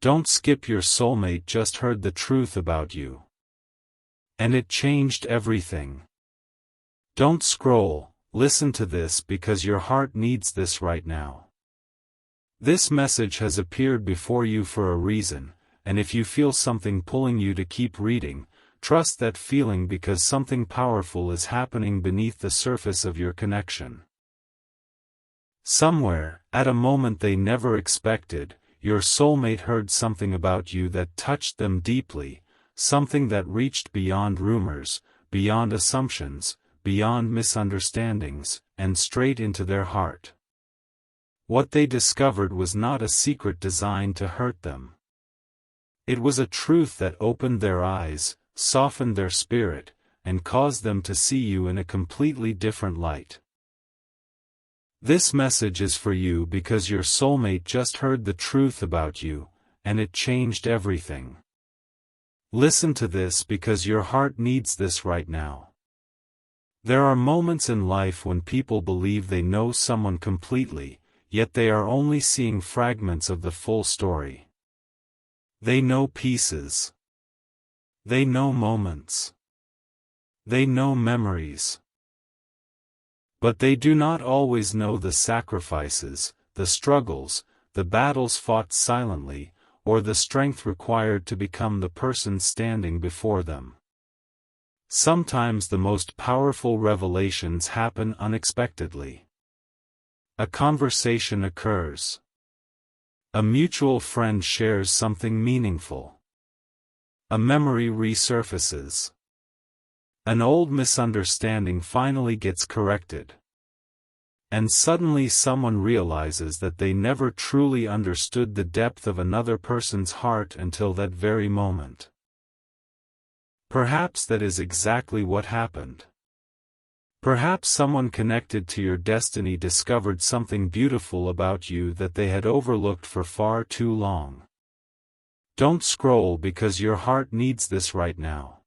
Don't skip, your soulmate just heard the truth about you. And it changed everything. Don't scroll, listen to this because your heart needs this right now. This message has appeared before you for a reason, and if you feel something pulling you to keep reading, trust that feeling because something powerful is happening beneath the surface of your connection. Somewhere, at a moment they never expected, your soulmate heard something about you that touched them deeply, something that reached beyond rumors, beyond assumptions, beyond misunderstandings, and straight into their heart. What they discovered was not a secret designed to hurt them. It was a truth that opened their eyes, softened their spirit, and caused them to see you in a completely different light. This message is for you because your soulmate just heard the truth about you, and it changed everything. Listen to this because your heart needs this right now. There are moments in life when people believe they know someone completely, yet they are only seeing fragments of the full story. They know pieces. They know moments. They know memories. But they do not always know the sacrifices, the struggles, the battles fought silently, or the strength required to become the person standing before them. Sometimes the most powerful revelations happen unexpectedly. A conversation occurs. A mutual friend shares something meaningful. A memory resurfaces. An old misunderstanding finally gets corrected. And suddenly someone realizes that they never truly understood the depth of another person's heart until that very moment. Perhaps that is exactly what happened. Perhaps someone connected to your destiny discovered something beautiful about you that they had overlooked for far too long. Don't scroll because your heart needs this right now.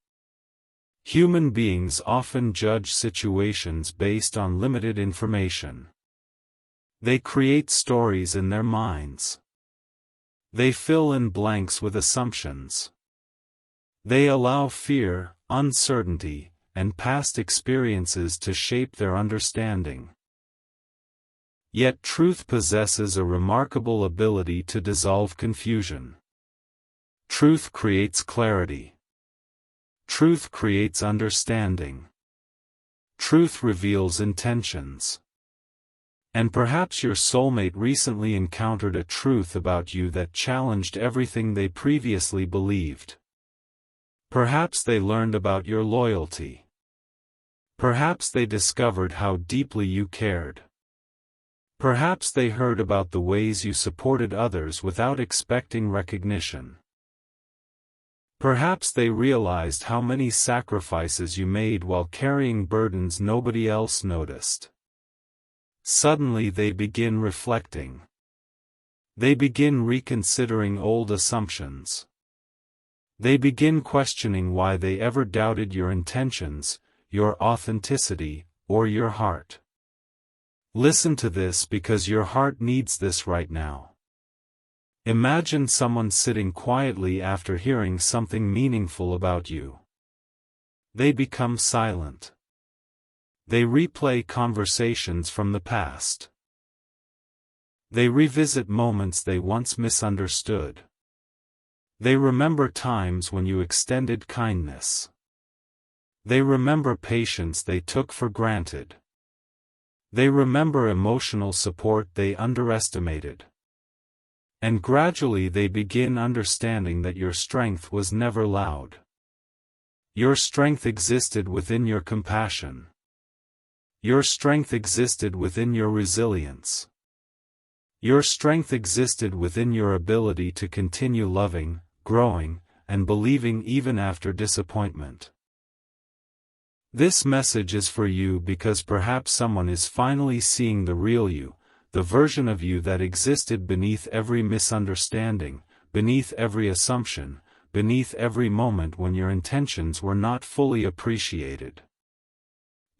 Human beings often judge situations based on limited information. They create stories in their minds. They fill in blanks with assumptions. They allow fear, uncertainty, and past experiences to shape their understanding. Yet truth possesses a remarkable ability to dissolve confusion. Truth creates clarity. Truth creates understanding. Truth reveals intentions. And perhaps your soulmate recently encountered a truth about you that challenged everything they previously believed. Perhaps they learned about your loyalty. Perhaps they discovered how deeply you cared. Perhaps they heard about the ways you supported others without expecting recognition. Perhaps they realized how many sacrifices you made while carrying burdens nobody else noticed. Suddenly they begin reflecting. They begin reconsidering old assumptions. They begin questioning why they ever doubted your intentions, your authenticity, or your heart. Listen to this because your heart needs this right now. Imagine someone sitting quietly after hearing something meaningful about you. They become silent. They replay conversations from the past. They revisit moments they once misunderstood. They remember times when you extended kindness. They remember patience they took for granted. They remember emotional support they underestimated. And gradually they begin understanding that your strength was never loud. Your strength existed within your compassion. Your strength existed within your resilience. Your strength existed within your ability to continue loving, growing, and believing even after disappointment. This message is for you because perhaps someone is finally seeing the real you, the version of you that existed beneath every misunderstanding, beneath every assumption, beneath every moment when your intentions were not fully appreciated.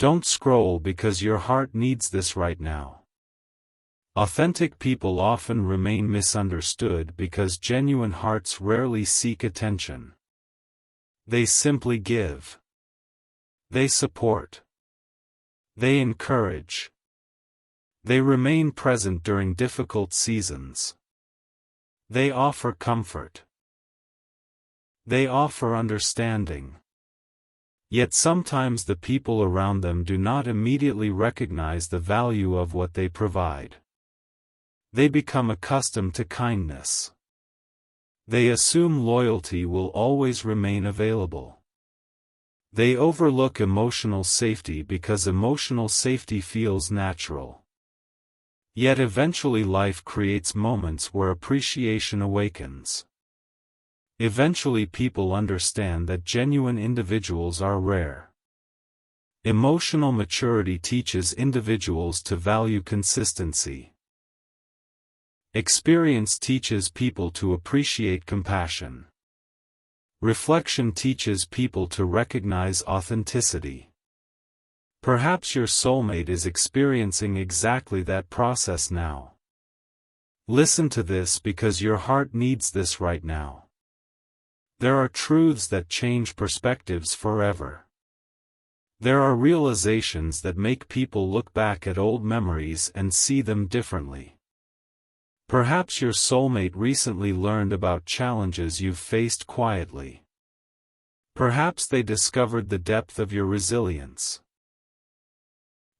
Don't scroll because your heart needs this right now. Authentic people often remain misunderstood because genuine hearts rarely seek attention. They simply give. They support. They encourage. They remain present during difficult seasons. They offer comfort. They offer understanding. Yet sometimes the people around them do not immediately recognize the value of what they provide. They become accustomed to kindness. They assume loyalty will always remain available. They overlook emotional safety because emotional safety feels natural. Yet eventually life creates moments where appreciation awakens. Eventually people understand that genuine individuals are rare. Emotional maturity teaches individuals to value consistency. Experience teaches people to appreciate compassion. Reflection teaches people to recognize authenticity. Perhaps your soulmate is experiencing exactly that process now. Listen to this because your heart needs this right now. There are truths that change perspectives forever. There are realizations that make people look back at old memories and see them differently. Perhaps your soulmate recently learned about challenges you've faced quietly. Perhaps they discovered the depth of your resilience.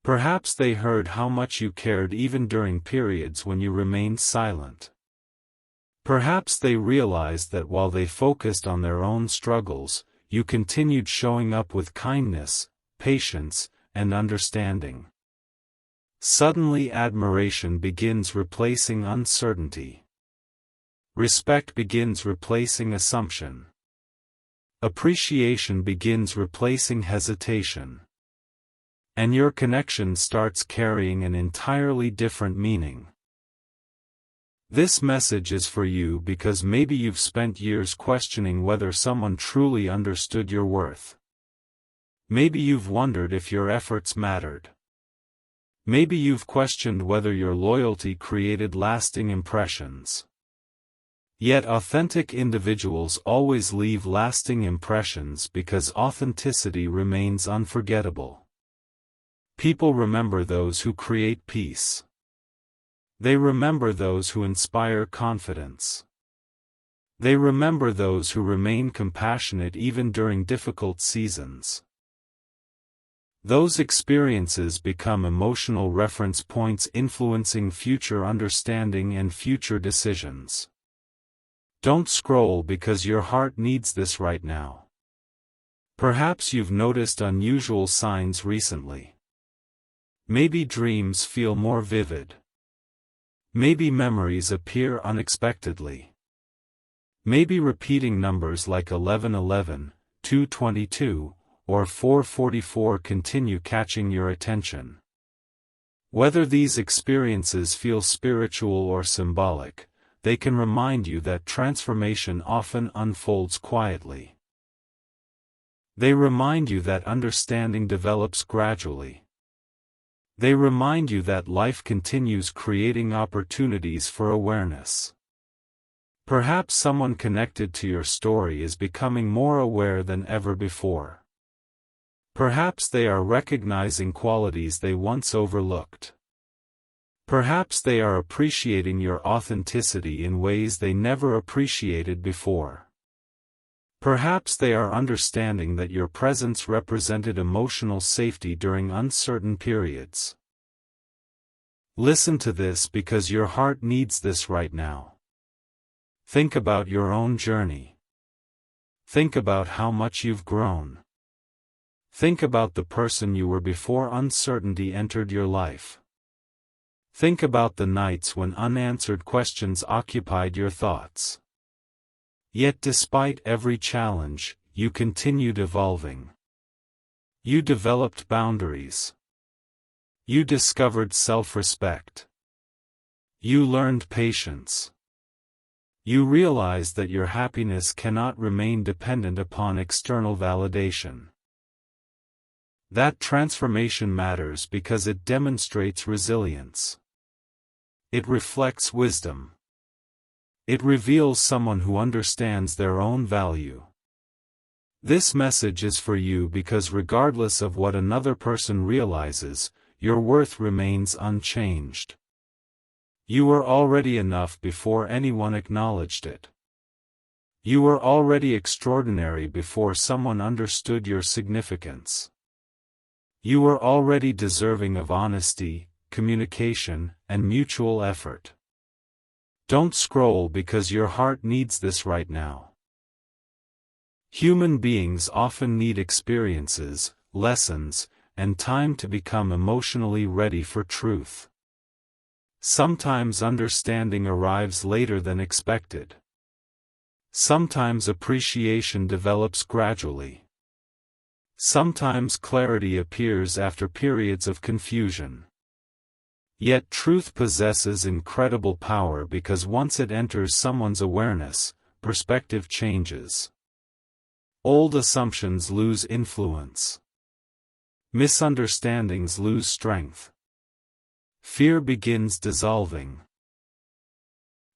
Perhaps they heard how much you cared even during periods when you remained silent. Perhaps they realized that while they focused on their own struggles, you continued showing up with kindness, patience, and understanding. Suddenly admiration begins replacing uncertainty. Respect begins replacing assumption. Appreciation begins replacing hesitation. And your connection starts carrying an entirely different meaning. This message is for you because maybe you've spent years questioning whether someone truly understood your worth. Maybe you've wondered if your efforts mattered. Maybe you've questioned whether your loyalty created lasting impressions. Yet authentic individuals always leave lasting impressions because authenticity remains unforgettable. People remember those who create peace. They remember those who inspire confidence. They remember those who remain compassionate even during difficult seasons. Those experiences become emotional reference points influencing future understanding and future decisions. Don't scroll because your heart needs this right now. Perhaps you've noticed unusual signs recently. Maybe dreams feel more vivid. Maybe memories appear unexpectedly. Maybe repeating numbers like 1111, 222, or 444 continue catching your attention. Whether these experiences feel spiritual or symbolic, they can remind you that transformation often unfolds quietly. They remind you that understanding develops gradually. They remind you that life continues creating opportunities for awareness. Perhaps someone connected to your story is becoming more aware than ever before. Perhaps they are recognizing qualities they once overlooked. Perhaps they are appreciating your authenticity in ways they never appreciated before. Perhaps they are understanding that your presence represented emotional safety during uncertain periods. Listen to this because your heart needs this right now. Think about your own journey. Think about how much you've grown. Think about the person you were before uncertainty entered your life. Think about the nights when unanswered questions occupied your thoughts. Yet despite every challenge, you continued evolving. You developed boundaries. You discovered self-respect. You learned patience. You realized that your happiness cannot remain dependent upon external validation. That transformation matters because it demonstrates resilience. It reflects wisdom. It reveals someone who understands their own value. This message is for you because regardless of what another person realizes, your worth remains unchanged. You were already enough before anyone acknowledged it. You were already extraordinary before someone understood your significance. You were already deserving of honesty, communication, and mutual effort. Don't scroll because your heart needs this right now. Human beings often need experiences, lessons, and time to become emotionally ready for truth. Sometimes understanding arrives later than expected. Sometimes appreciation develops gradually. Sometimes clarity appears after periods of confusion. Yet truth possesses incredible power because once it enters someone's awareness, perspective changes. Old assumptions lose influence. Misunderstandings lose strength. Fear begins dissolving.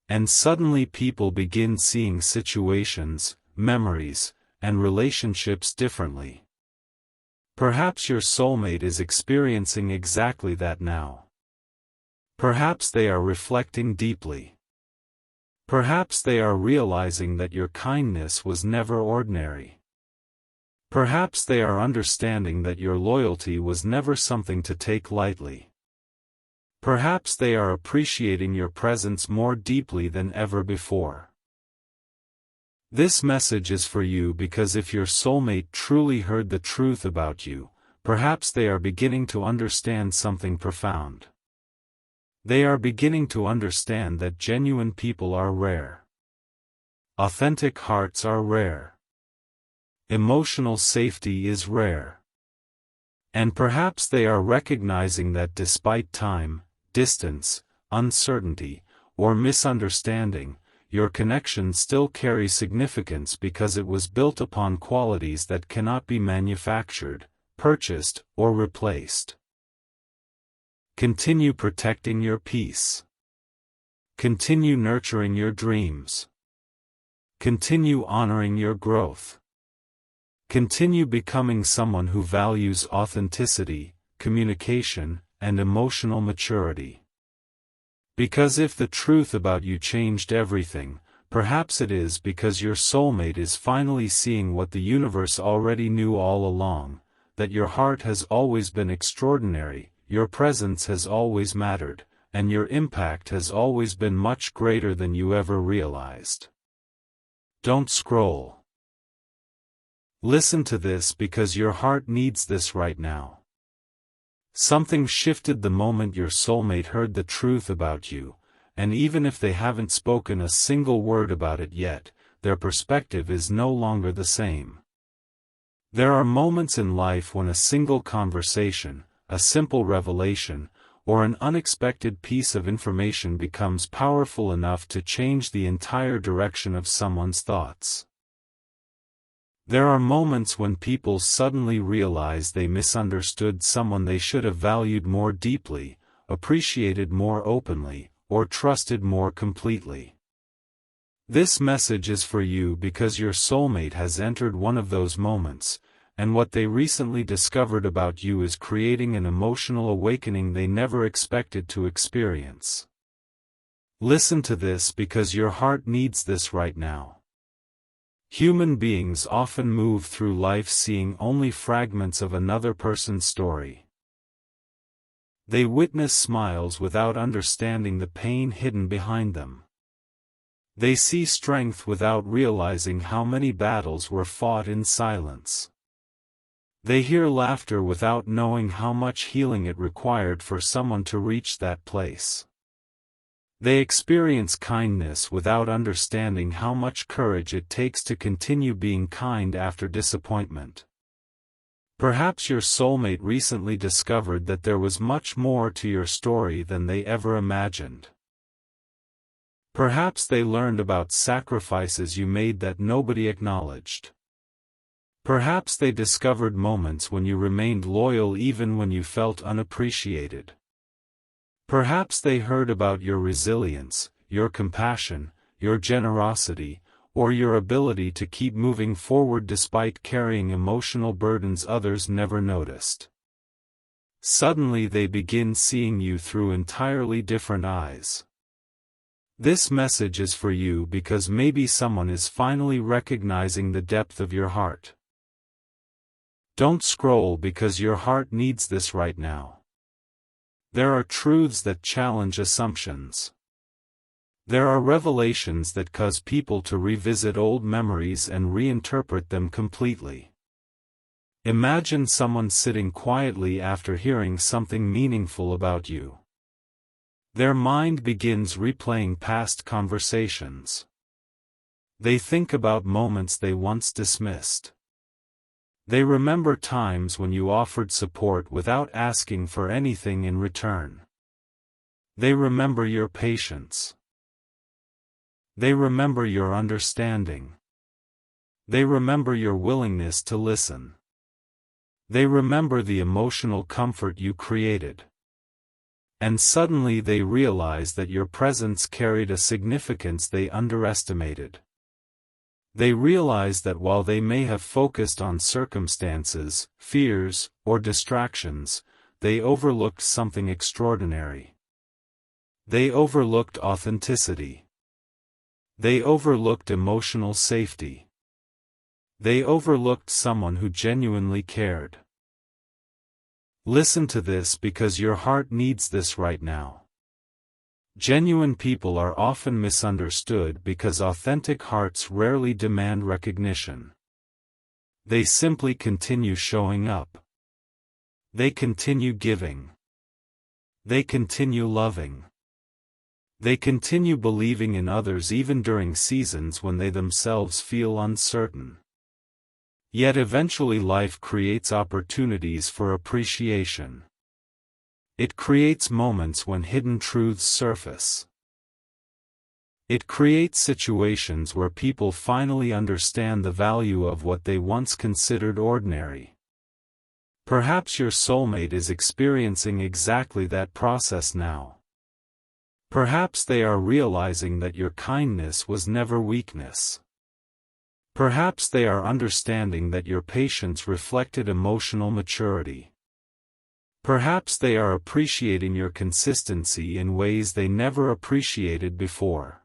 And suddenly people begin seeing situations, memories, and relationships differently. Perhaps your soulmate is experiencing exactly that now. Perhaps they are reflecting deeply. Perhaps they are realizing that your kindness was never ordinary. Perhaps they are understanding that your loyalty was never something to take lightly. Perhaps they are appreciating your presence more deeply than ever before. This message is for you because if your soulmate truly heard the truth about you, perhaps they are beginning to understand something profound. They are beginning to understand that genuine people are rare. Authentic hearts are rare. Emotional safety is rare. And perhaps they are recognizing that despite time, distance, uncertainty, or misunderstanding, your connection still carries significance because it was built upon qualities that cannot be manufactured, purchased, or replaced. Continue protecting your peace. Continue nurturing your dreams. Continue honoring your growth. Continue becoming someone who values authenticity, communication, and emotional maturity. Because if the truth about you changed everything, perhaps it is because your soulmate is finally seeing what the universe already knew all along, that your heart has always been extraordinary. Your presence has always mattered, and your impact has always been much greater than you ever realized. Don't scroll. Listen to this because your heart needs this right now. Something shifted the moment your soulmate heard the truth about you, and even if they haven't spoken a single word about it yet, their perspective is no longer the same. There are moments in life when a single conversation, a simple revelation, or an unexpected piece of information becomes powerful enough to change the entire direction of someone's thoughts. There are moments when people suddenly realize they misunderstood someone they should have valued more deeply, appreciated more openly, or trusted more completely. This message is for you because your soulmate has entered one of those moments, and what they recently discovered about you is creating an emotional awakening they never expected to experience. Listen to this because your heart needs this right now. Human beings often move through life seeing only fragments of another person's story. They witness smiles without understanding the pain hidden behind them. They see strength without realizing how many battles were fought in silence. They hear laughter without knowing how much healing it required for someone to reach that place. They experience kindness without understanding how much courage it takes to continue being kind after disappointment. Perhaps your soulmate recently discovered that there was much more to your story than they ever imagined. Perhaps they learned about sacrifices you made that nobody acknowledged. Perhaps they discovered moments when you remained loyal even when you felt unappreciated. Perhaps they heard about your resilience, your compassion, your generosity, or your ability to keep moving forward despite carrying emotional burdens others never noticed. Suddenly they begin seeing you through entirely different eyes. This message is for you because maybe someone is finally recognizing the depth of your heart. Don't scroll because your heart needs this right now. There are truths that challenge assumptions. There are revelations that cause people to revisit old memories and reinterpret them completely. Imagine someone sitting quietly after hearing something meaningful about you. Their mind begins replaying past conversations. They think about moments they once dismissed. They remember times when you offered support without asking for anything in return. They remember your patience. They remember your understanding. They remember your willingness to listen. They remember the emotional comfort you created. And suddenly they realize that your presence carried a significance they underestimated. They realize that while they may have focused on circumstances, fears, or distractions, they overlooked something extraordinary. They overlooked authenticity. They overlooked emotional safety. They overlooked someone who genuinely cared. Listen to this because your heart needs this right now. Genuine people are often misunderstood because authentic hearts rarely demand recognition. They simply continue showing up. They continue giving. They continue loving. They continue believing in others even during seasons when they themselves feel uncertain. Yet eventually life creates opportunities for appreciation. It creates moments when hidden truths surface. It creates situations where people finally understand the value of what they once considered ordinary. Perhaps your soulmate is experiencing exactly that process now. Perhaps they are realizing that your kindness was never weakness. Perhaps they are understanding that your patience reflected emotional maturity. Perhaps they are appreciating your consistency in ways they never appreciated before.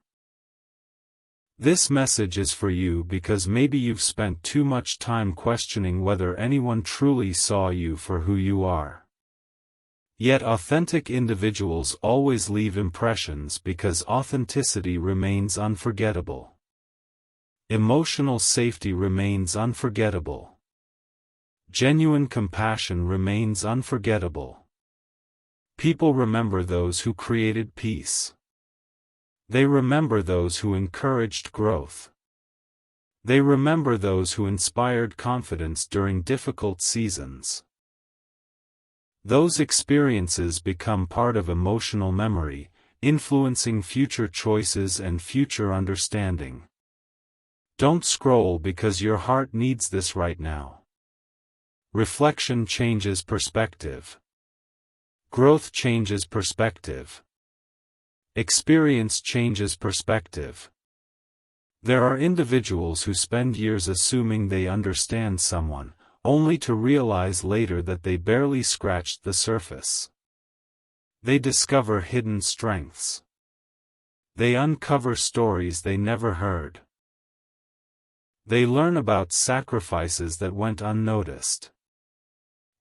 This message is for you because maybe you've spent too much time questioning whether anyone truly saw you for who you are. Yet authentic individuals always leave impressions because authenticity remains unforgettable. Emotional safety remains unforgettable. Genuine compassion remains unforgettable. People remember those who created peace. They remember those who encouraged growth. They remember those who inspired confidence during difficult seasons. Those experiences become part of emotional memory, influencing future choices and future understanding. Don't scroll because your heart needs this right now. Reflection changes perspective. Growth changes perspective. Experience changes perspective. There are individuals who spend years assuming they understand someone, only to realize later that they barely scratched the surface. They discover hidden strengths. They uncover stories they never heard. They learn about sacrifices that went unnoticed.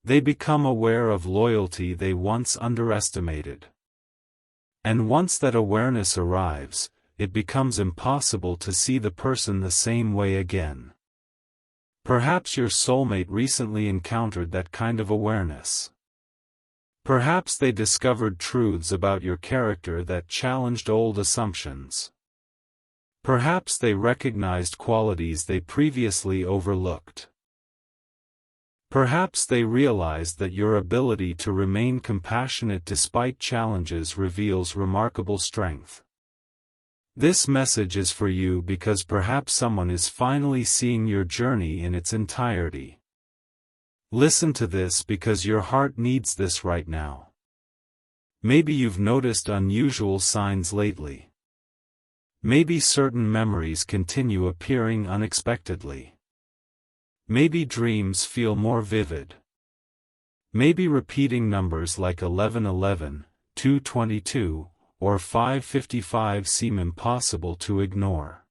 They become aware of loyalty they once underestimated. And once that awareness arrives, it becomes impossible to see the person the same way again. Perhaps your soulmate recently encountered that kind of awareness. Perhaps they discovered truths about your character that challenged old assumptions. Perhaps they recognized qualities they previously overlooked. Perhaps they realized that your ability to remain compassionate despite challenges reveals remarkable strength. This message is for you because perhaps someone is finally seeing your journey in its entirety. Listen to this because your heart needs this right now. Maybe you've noticed unusual signs lately. Maybe certain memories continue appearing unexpectedly. Maybe dreams feel more vivid. Maybe repeating numbers like 1111, 222, or 555 seem impossible to ignore.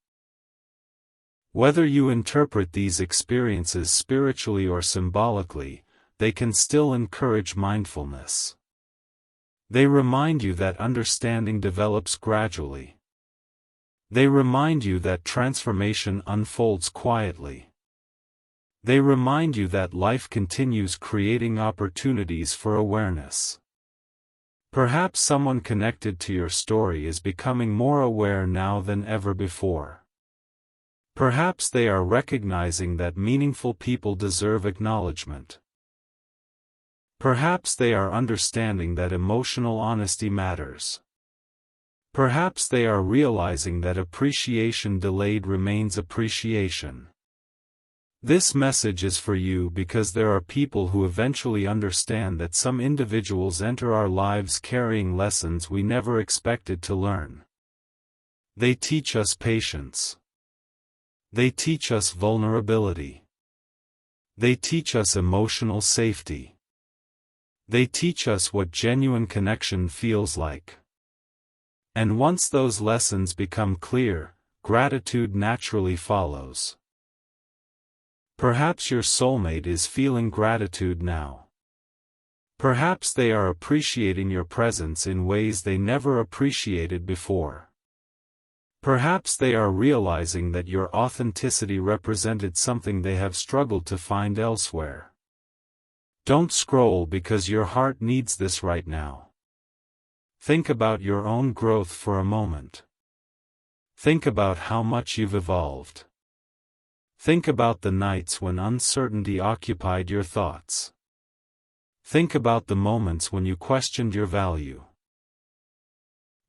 Whether you interpret these experiences spiritually or symbolically, they can still encourage mindfulness. They remind you that understanding develops gradually. They remind you that transformation unfolds quietly. They remind you that life continues creating opportunities for awareness. Perhaps someone connected to your story is becoming more aware now than ever before. Perhaps they are recognizing that meaningful people deserve acknowledgement. Perhaps they are understanding that emotional honesty matters. Perhaps they are realizing that appreciation delayed remains appreciation. This message is for you because there are people who eventually understand that some individuals enter our lives carrying lessons we never expected to learn. They teach us patience. They teach us vulnerability. They teach us emotional safety. They teach us what genuine connection feels like. And once those lessons become clear, gratitude naturally follows. Perhaps your soulmate is feeling gratitude now. Perhaps they are appreciating your presence in ways they never appreciated before. Perhaps they are realizing that your authenticity represented something they have struggled to find elsewhere. Don't scroll because your heart needs this right now. Think about your own growth for a moment. Think about how much you've evolved. Think about the nights when uncertainty occupied your thoughts. Think about the moments when you questioned your value.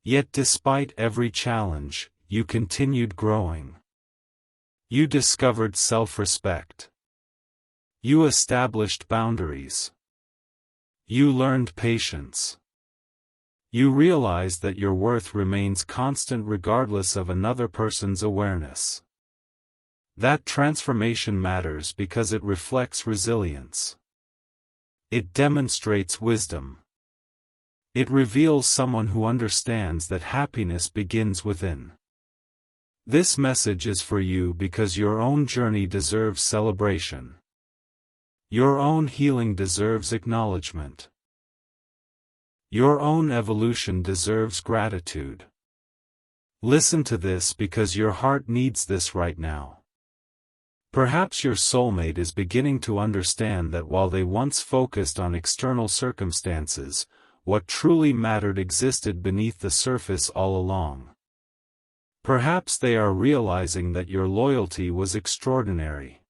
Yet despite every challenge, you continued growing. You discovered self-respect. You established boundaries. You learned patience. You realized that your worth remains constant regardless of another person's awareness. That transformation matters because it reflects resilience. It demonstrates wisdom. It reveals someone who understands that happiness begins within. This message is for you because your own journey deserves celebration. Your own healing deserves acknowledgement. Your own evolution deserves gratitude. Listen to this because your heart needs this right now. Perhaps your soulmate is beginning to understand that while they once focused on external circumstances, what truly mattered existed beneath the surface all along. Perhaps they are realizing that your loyalty was extraordinary.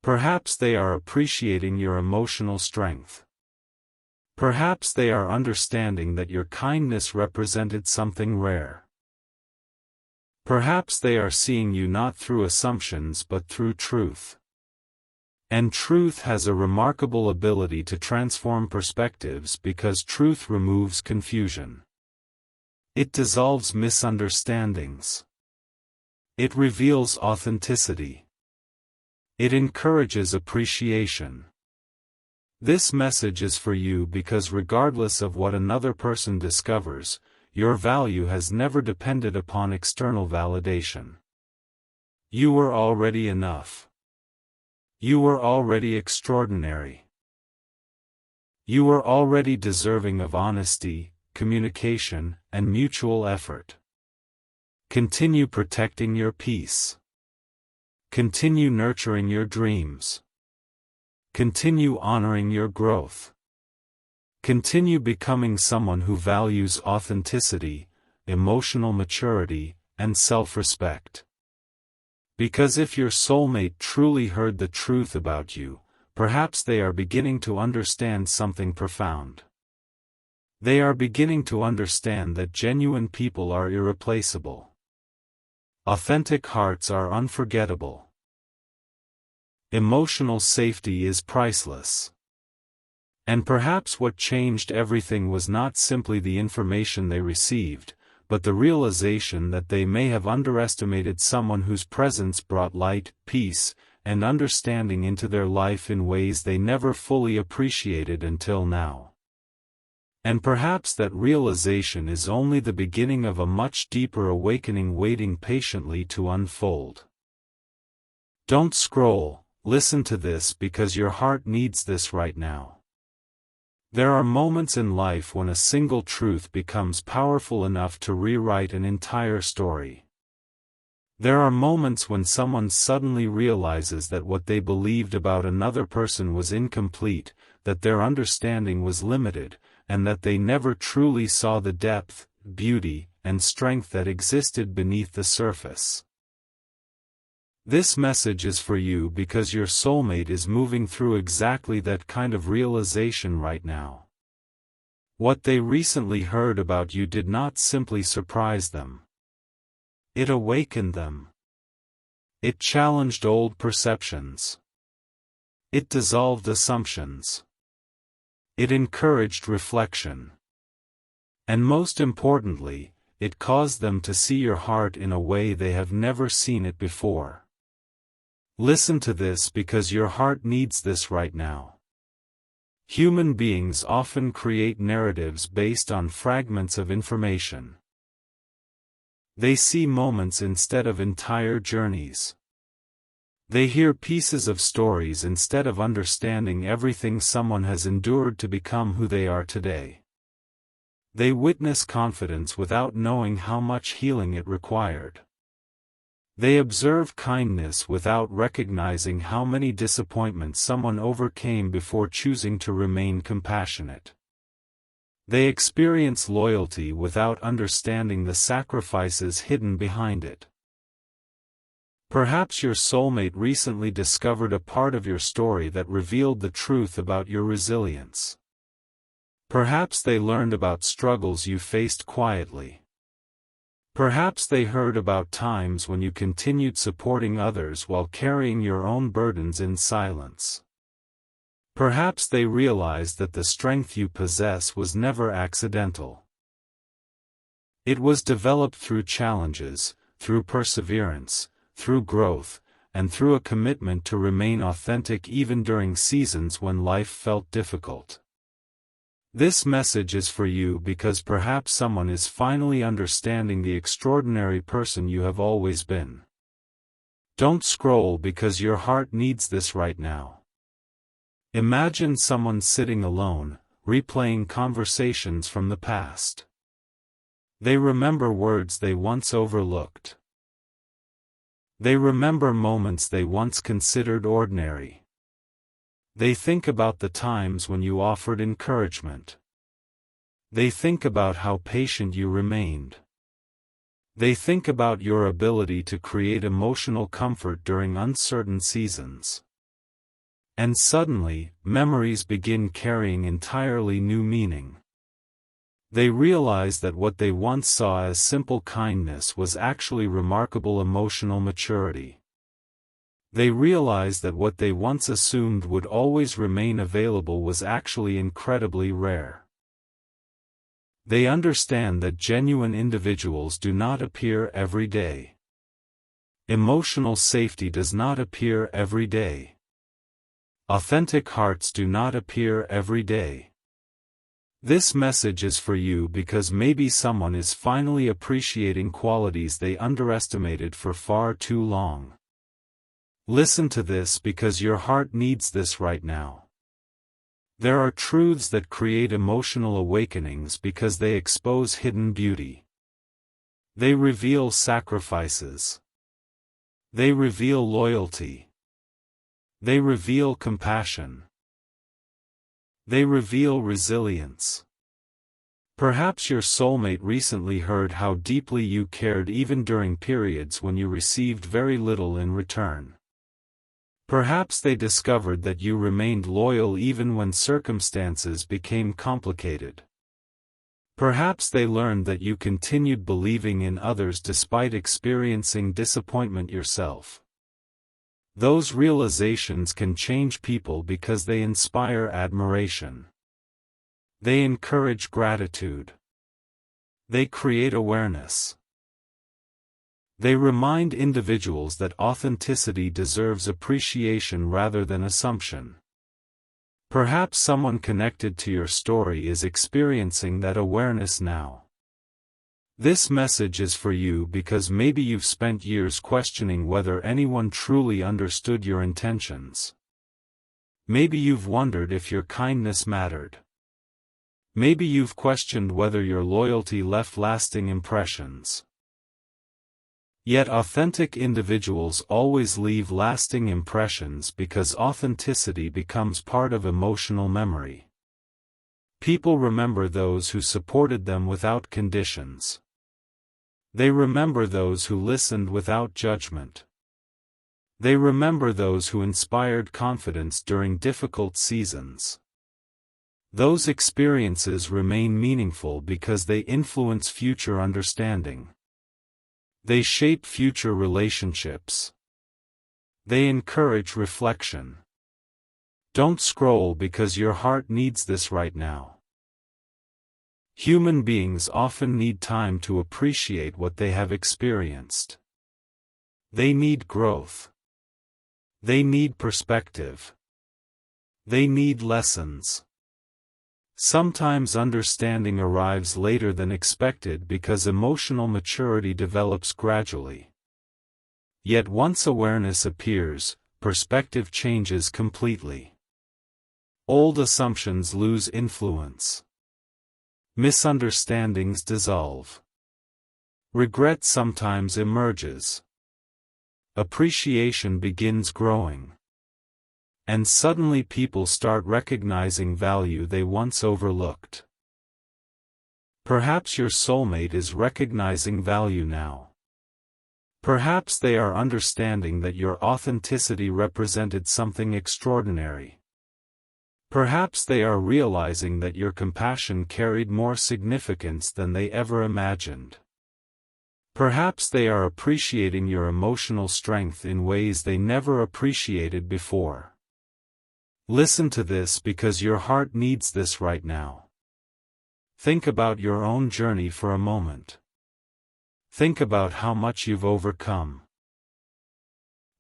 Perhaps they are appreciating your emotional strength. Perhaps they are understanding that your kindness represented something rare. Perhaps they are seeing you not through assumptions but through truth. And truth has a remarkable ability to transform perspectives because truth removes confusion. It dissolves misunderstandings. It reveals authenticity. It encourages appreciation. This message is for you because regardless of what another person discovers, your value has never depended upon external validation. You were already enough. You were already extraordinary. You were already deserving of honesty, communication, and mutual effort. Continue protecting your peace. Continue nurturing your dreams. Continue honoring your growth. Continue becoming someone who values authenticity, emotional maturity, and self-respect. Because if your soulmate truly heard the truth about you, perhaps they are beginning to understand something profound. They are beginning to understand that genuine people are irreplaceable. Authentic hearts are unforgettable. Emotional safety is priceless. And perhaps what changed everything was not simply the information they received, but the realization that they may have underestimated someone whose presence brought light, peace, and understanding into their life in ways they never fully appreciated until now. And perhaps that realization is only the beginning of a much deeper awakening waiting patiently to unfold. Don't scroll, listen to this because your heart needs this right now. There are moments in life when a single truth becomes powerful enough to rewrite an entire story. There are moments when someone suddenly realizes that what they believed about another person was incomplete, that their understanding was limited, and that they never truly saw the depth, beauty, and strength that existed beneath the surface. This message is for you because your soulmate is moving through exactly that kind of realization right now. What they recently heard about you did not simply surprise them. It awakened them. It challenged old perceptions. It dissolved assumptions. It encouraged reflection. And most importantly, it caused them to see your heart in a way they have never seen it before. Listen to this because your heart needs this right now. Human beings often create narratives based on fragments of information. They see moments instead of entire journeys. They hear pieces of stories instead of understanding everything someone has endured to become who they are today. They witness confidence without knowing how much healing it required. They observe kindness without recognizing how many disappointments someone overcame before choosing to remain compassionate. They experience loyalty without understanding the sacrifices hidden behind it. Perhaps your soulmate recently discovered a part of your story that revealed the truth about your resilience. Perhaps they learned about struggles you faced quietly. Perhaps they heard about times when you continued supporting others while carrying your own burdens in silence. Perhaps they realized that the strength you possess was never accidental. It was developed through challenges, through perseverance, through growth, and through a commitment to remain authentic even during seasons when life felt difficult. This message is for you because perhaps someone is finally understanding the extraordinary person you have always been. Don't scroll because your heart needs this right now. Imagine someone sitting alone, replaying conversations from the past. They remember words they once overlooked. They remember moments they once considered ordinary. They think about the times when you offered encouragement. They think about how patient you remained. They think about your ability to create emotional comfort during uncertain seasons. And suddenly, memories begin carrying entirely new meaning. They realize that what they once saw as simple kindness was actually remarkable emotional maturity. They realize that what they once assumed would always remain available was actually incredibly rare. They understand that genuine individuals do not appear every day. Emotional safety does not appear every day. Authentic hearts do not appear every day. This message is for you because maybe someone is finally appreciating qualities they underestimated for far too long. Listen to this because your heart needs this right now. There are truths that create emotional awakenings because they expose hidden beauty. They reveal sacrifices. They reveal loyalty. They reveal compassion. They reveal resilience. Perhaps your soulmate recently heard how deeply you cared even during periods when you received very little in return. Perhaps they discovered that you remained loyal even when circumstances became complicated. Perhaps they learned that you continued believing in others despite experiencing disappointment yourself. Those realizations can change people because they inspire admiration. They encourage gratitude. They create awareness. They remind individuals that authenticity deserves appreciation rather than assumption. Perhaps someone connected to your story is experiencing that awareness now. This message is for you because maybe you've spent years questioning whether anyone truly understood your intentions. Maybe you've wondered if your kindness mattered. Maybe you've questioned whether your loyalty left lasting impressions. Yet authentic individuals always leave lasting impressions because authenticity becomes part of emotional memory. People remember those who supported them without conditions. They remember those who listened without judgment. They remember those who inspired confidence during difficult seasons. Those experiences remain meaningful because they influence future understanding. They shape future relationships. They encourage reflection. Don't scroll because your heart needs this right now. Human beings often need time to appreciate what they have experienced. They need growth. They need perspective. They need lessons. Sometimes understanding arrives later than expected because emotional maturity develops gradually. Yet once awareness appears, perspective changes completely. Old assumptions lose influence. Misunderstandings dissolve. Regret sometimes emerges. Appreciation begins growing. And suddenly people start recognizing value they once overlooked. Perhaps your soulmate is recognizing value now. Perhaps they are understanding that your authenticity represented something extraordinary. Perhaps they are realizing that your compassion carried more significance than they ever imagined. Perhaps they are appreciating your emotional strength in ways they never appreciated before. Listen to this because your heart needs this right now. Think about your own journey for a moment. Think about how much you've overcome.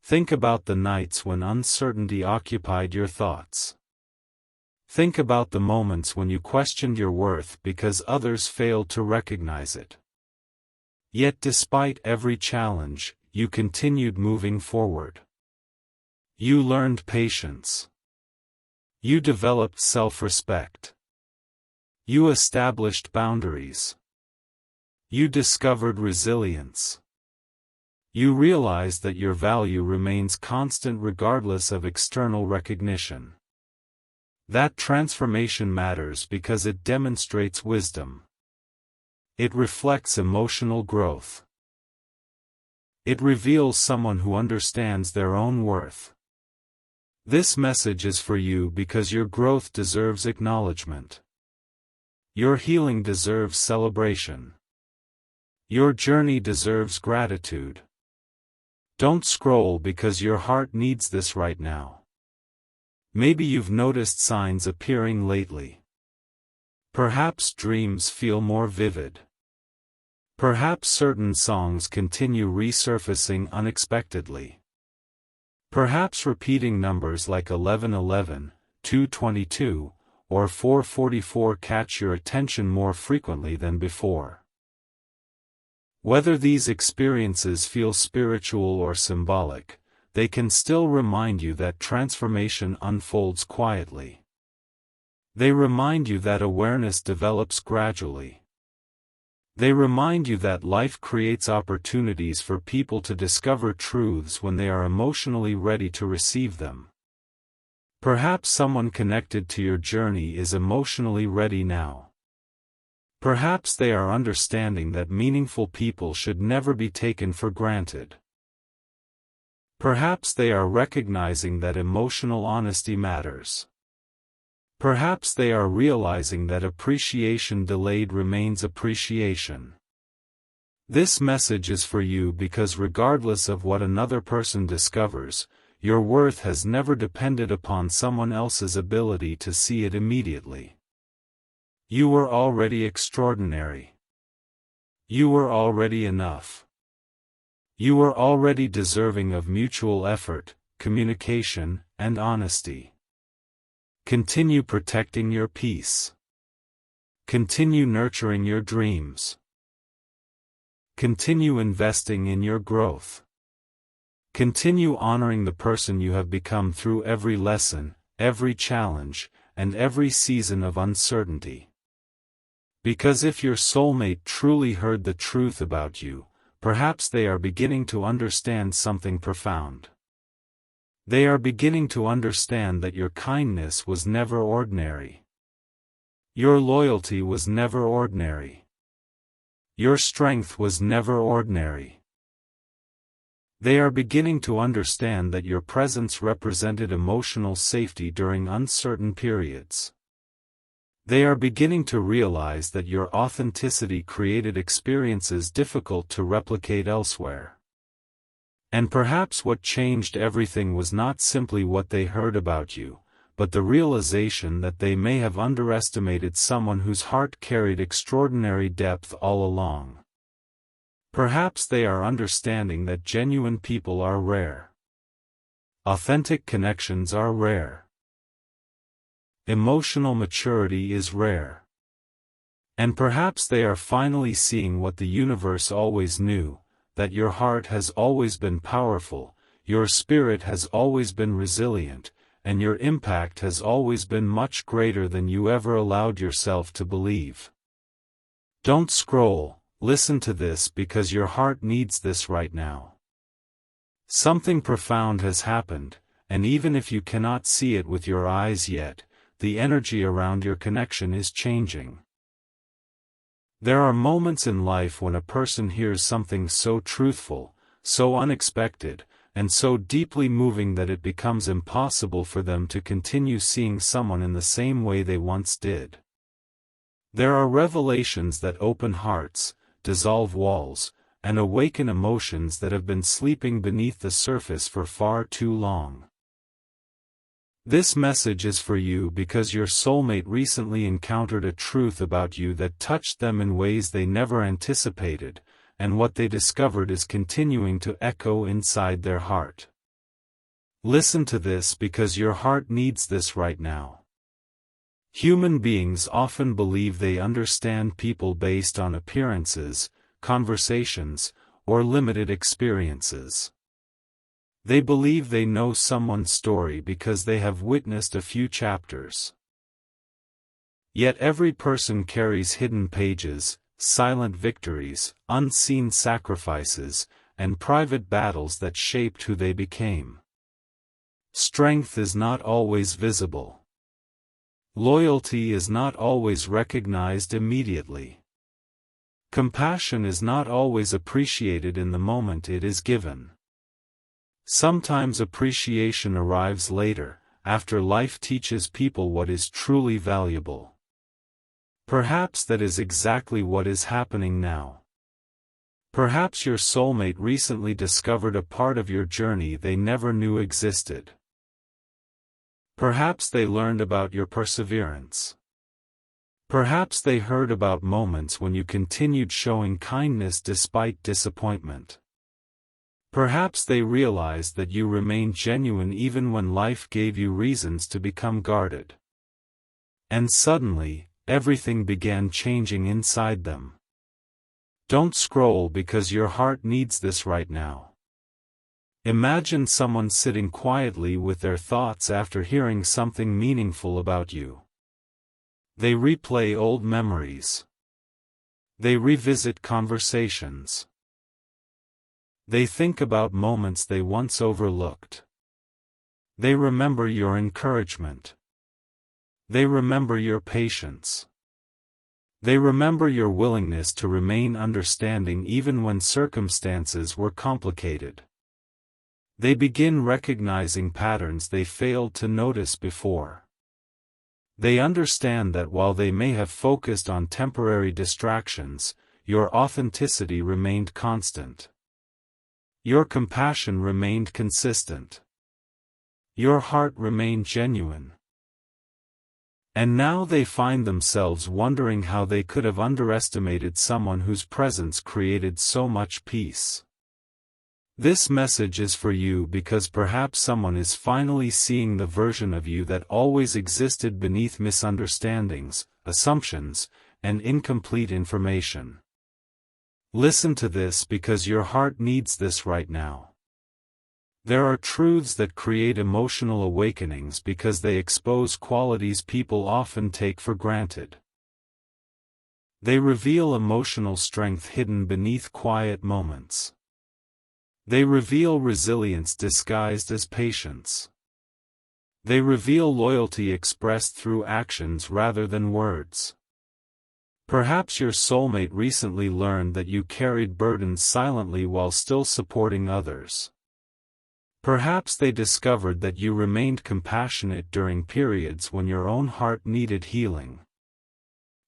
Think about the nights when uncertainty occupied your thoughts. Think about the moments when you questioned your worth because others failed to recognize it. Yet despite every challenge, you continued moving forward. You learned patience. You developed self-respect. You established boundaries. You discovered resilience. You realized that your value remains constant regardless of external recognition. That transformation matters because it demonstrates wisdom. It reflects emotional growth. It reveals someone who understands their own worth. This message is for you because your growth deserves acknowledgement. Your healing deserves celebration. Your journey deserves gratitude. Don't scroll because your heart needs this right now. Maybe you've noticed signs appearing lately. Perhaps dreams feel more vivid. Perhaps certain songs continue resurfacing unexpectedly. Perhaps repeating numbers like 1111, 222, or 444 catch your attention more frequently than before. Whether these experiences feel spiritual or symbolic, they can still remind you that transformation unfolds quietly. They remind you that awareness develops gradually. They remind you that life creates opportunities for people to discover truths when they are emotionally ready to receive them. Perhaps someone connected to your journey is emotionally ready now. Perhaps they are understanding that meaningful people should never be taken for granted. Perhaps they are recognizing that emotional honesty matters. Perhaps they are realizing that appreciation delayed remains appreciation. This message is for you because regardless of what another person discovers, your worth has never depended upon someone else's ability to see it immediately. You were already extraordinary. You were already enough. You were already deserving of mutual effort, communication, and honesty. Continue protecting your peace. Continue nurturing your dreams. Continue investing in your growth. Continue honoring the person you have become through every lesson, every challenge, and every season of uncertainty. Because if your soulmate truly heard the truth about you, perhaps they are beginning to understand something profound. They are beginning to understand that your kindness was never ordinary. Your loyalty was never ordinary. Your strength was never ordinary. They are beginning to understand that your presence represented emotional safety during uncertain periods. They are beginning to realize that your authenticity created experiences difficult to replicate elsewhere. And perhaps what changed everything was not simply what they heard about you, but the realization that they may have underestimated someone whose heart carried extraordinary depth all along. Perhaps they are understanding that genuine people are rare. Authentic connections are rare. Emotional maturity is rare. And perhaps they are finally seeing what the universe always knew, that your heart has always been powerful, your spirit has always been resilient, and your impact has always been much greater than you ever allowed yourself to believe. Don't scroll, listen to this because your heart needs this right now. Something profound has happened, and even if you cannot see it with your eyes yet, the energy around your connection is changing. There are moments in life when a person hears something so truthful, so unexpected, and so deeply moving that it becomes impossible for them to continue seeing someone in the same way they once did. There are revelations that open hearts, dissolve walls, and awaken emotions that have been sleeping beneath the surface for far too long. This message is for you because your soulmate recently encountered a truth about you that touched them in ways they never anticipated, and what they discovered is continuing to echo inside their heart. Listen to this because your heart needs this right now. Human beings often believe they understand people based on appearances, conversations, or limited experiences. They believe they know someone's story because they have witnessed a few chapters. Yet every person carries hidden pages, silent victories, unseen sacrifices, and private battles that shaped who they became. Strength is not always visible. Loyalty is not always recognized immediately. Compassion is not always appreciated in the moment it is given. Sometimes appreciation arrives later, after life teaches people what is truly valuable. Perhaps that is exactly what is happening now. Perhaps your soulmate recently discovered a part of your journey they never knew existed. Perhaps they learned about your perseverance. Perhaps they heard about moments when you continued showing kindness despite disappointment. Perhaps they realized that you remained genuine even when life gave you reasons to become guarded. And suddenly, everything began changing inside them. Don't scroll because your heart needs this right now. Imagine someone sitting quietly with their thoughts after hearing something meaningful about you. They replay old memories. They revisit conversations. They think about moments they once overlooked. They remember your encouragement. They remember your patience. They remember your willingness to remain understanding even when circumstances were complicated. They begin recognizing patterns they failed to notice before. They understand that while they may have focused on temporary distractions, your authenticity remained constant. Your compassion remained consistent. Your heart remained genuine. And now they find themselves wondering how they could have underestimated someone whose presence created so much peace. This message is for you because perhaps someone is finally seeing the version of you that always existed beneath misunderstandings, assumptions, and incomplete information. Listen to this because your heart needs this right now. There are truths that create emotional awakenings because they expose qualities people often take for granted. They reveal emotional strength hidden beneath quiet moments. They reveal resilience disguised as patience. They reveal loyalty expressed through actions rather than words. Perhaps your soulmate recently learned that you carried burdens silently while still supporting others. Perhaps they discovered that you remained compassionate during periods when your own heart needed healing.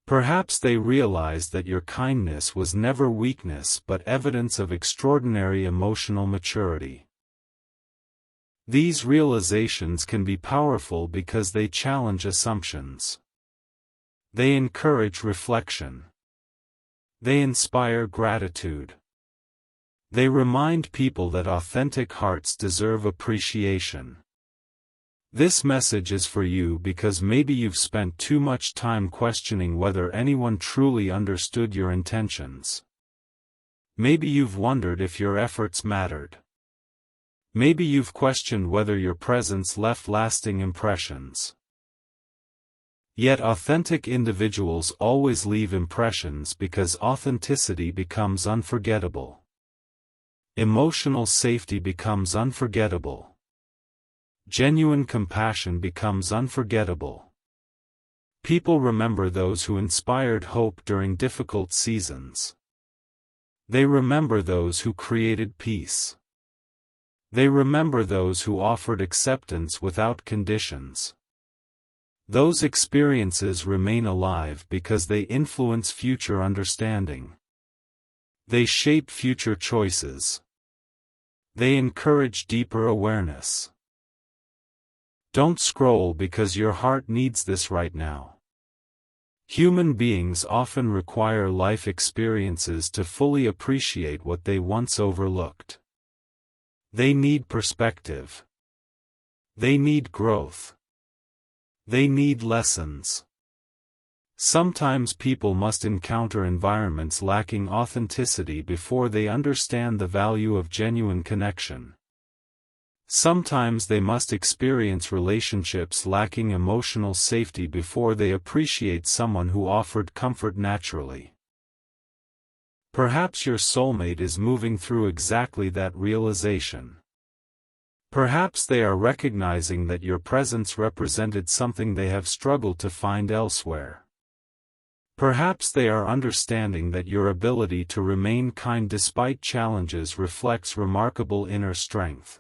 Perhaps they realized that your kindness was never weakness but evidence of extraordinary emotional maturity. These realizations can be powerful because they challenge assumptions. They encourage reflection. They inspire gratitude. They remind people that authentic hearts deserve appreciation. This message is for you because maybe you've spent too much time questioning whether anyone truly understood your intentions. Maybe you've wondered if your efforts mattered. Maybe you've questioned whether your presence left lasting impressions. Yet authentic individuals always leave impressions because authenticity becomes unforgettable. Emotional safety becomes unforgettable. Genuine compassion becomes unforgettable. People remember those who inspired hope during difficult seasons. They remember those who created peace. They remember those who offered acceptance without conditions. Those experiences remain alive because they influence future understanding. They shape future choices. They encourage deeper awareness. Don't scroll because your heart needs this right now. Human beings often require life experiences to fully appreciate what they once overlooked. They need perspective. They need growth. They need lessons. Sometimes people must encounter environments lacking authenticity before they understand the value of genuine connection. Sometimes they must experience relationships lacking emotional safety before they appreciate someone who offered comfort naturally. Perhaps your soulmate is moving through exactly that realization. Perhaps they are recognizing that your presence represented something they have struggled to find elsewhere. Perhaps they are understanding that your ability to remain kind despite challenges reflects remarkable inner strength.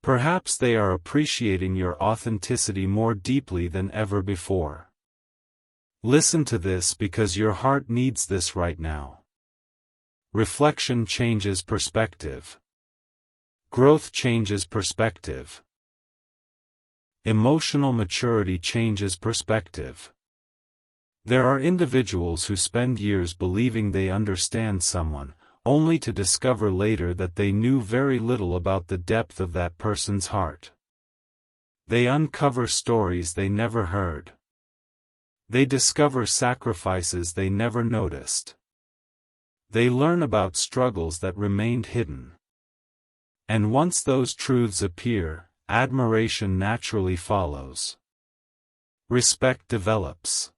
Perhaps they are appreciating your authenticity more deeply than ever before. Listen to this because your heart needs this right now. Reflection changes perspective. Growth changes perspective. Emotional maturity changes perspective. There are individuals who spend years believing they understand someone, only to discover later that they knew very little about the depth of that person's heart. They uncover stories they never heard. They discover sacrifices they never noticed. They learn about struggles that remained hidden. And once those truths appear, admiration naturally follows. Respect develops.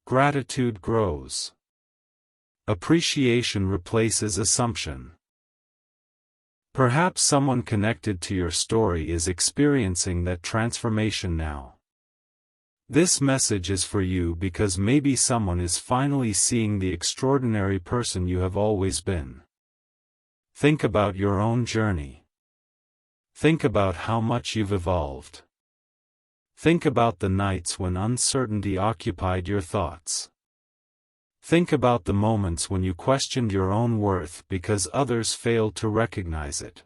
Gratitude grows. Appreciation replaces assumption. Perhaps someone connected to your story is experiencing that transformation now. This message is for you because maybe someone is finally seeing the extraordinary person you have always been. Think about your own journey. Think about how much you've evolved. Think about the nights when uncertainty occupied your thoughts. Think about the moments when you questioned your own worth because others failed to recognize it.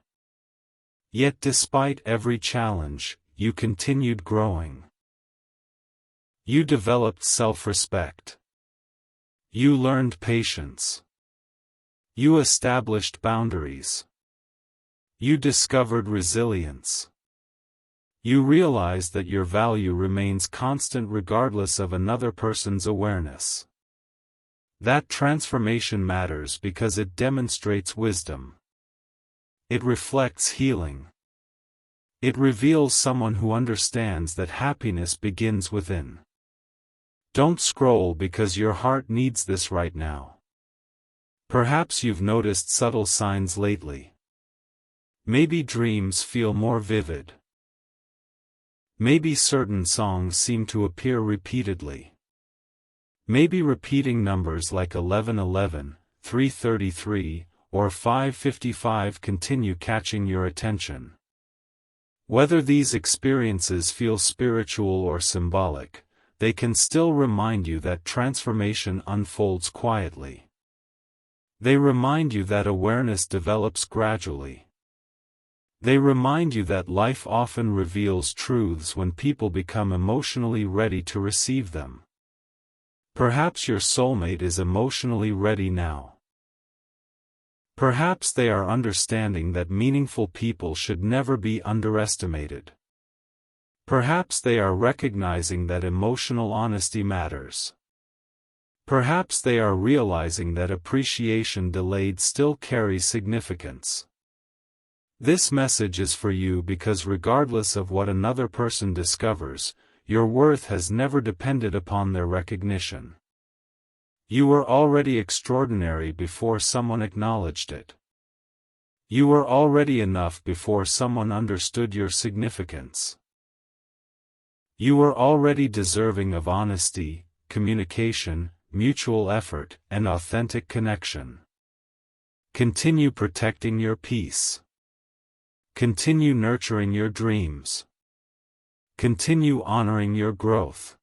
Yet despite every challenge, you continued growing. You developed self-respect. You learned patience. You established boundaries. You discovered resilience. You realized that your value remains constant regardless of another person's awareness. That transformation matters because it demonstrates wisdom. It reflects healing. It reveals someone who understands that happiness begins within. Don't scroll because your heart needs this right now. Perhaps you've noticed subtle signs lately. Maybe dreams feel more vivid. Maybe certain songs seem to appear repeatedly. Maybe repeating numbers like 1111, 333, or 555 continue catching your attention. Whether these experiences feel spiritual or symbolic, they can still remind you that transformation unfolds quietly. They remind you that awareness develops gradually. They remind you that life often reveals truths when people become emotionally ready to receive them. Perhaps your soulmate is emotionally ready now. Perhaps they are understanding that meaningful people should never be underestimated. Perhaps they are recognizing that emotional honesty matters. Perhaps they are realizing that appreciation delayed still carries significance. This message is for you because regardless of what another person discovers, your worth has never depended upon their recognition. You were already extraordinary before someone acknowledged it. You were already enough before someone understood your significance. You were already deserving of honesty, communication, mutual effort, and authentic connection. Continue protecting your peace. Continue nurturing your dreams. Continue honoring your growth.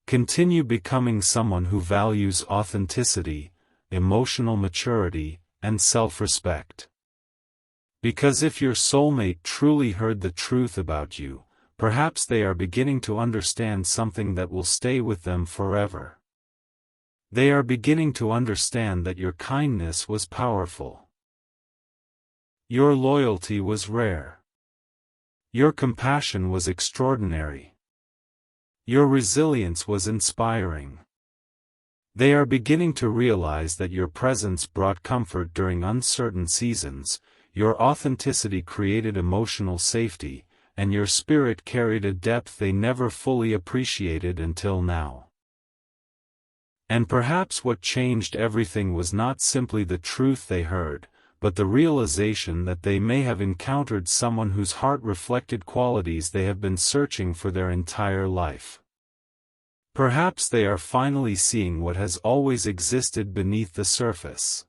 Continue becoming someone who values authenticity, emotional maturity, and self-respect. Because if your soulmate truly heard the truth about you, perhaps they are beginning to understand something that will stay with them forever. They are beginning to understand that your kindness was powerful. Your loyalty was rare. Your compassion was extraordinary. Your resilience was inspiring. They are beginning to realize that your presence brought comfort during uncertain seasons, your authenticity created emotional safety, and your spirit carried a depth they never fully appreciated until now. And perhaps what changed everything was not simply the truth they heard, but the realization that they may have encountered someone whose heart reflected qualities they have been searching for their entire life. Perhaps they are finally seeing what has always existed beneath the surface.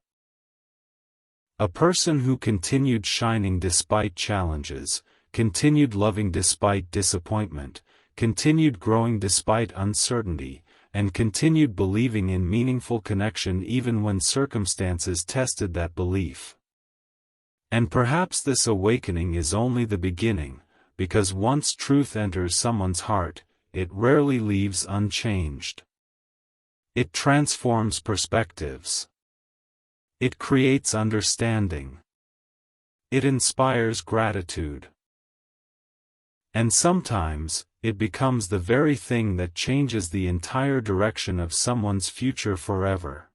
A person who continued shining despite challenges, continued loving despite disappointment, continued growing despite uncertainty, and continued believing in meaningful connection even when circumstances tested that belief. And perhaps this awakening is only the beginning, because once truth enters someone's heart, it rarely leaves unchanged. It transforms perspectives. It creates understanding. It inspires gratitude. And sometimes, it becomes the very thing that changes the entire direction of someone's future forever.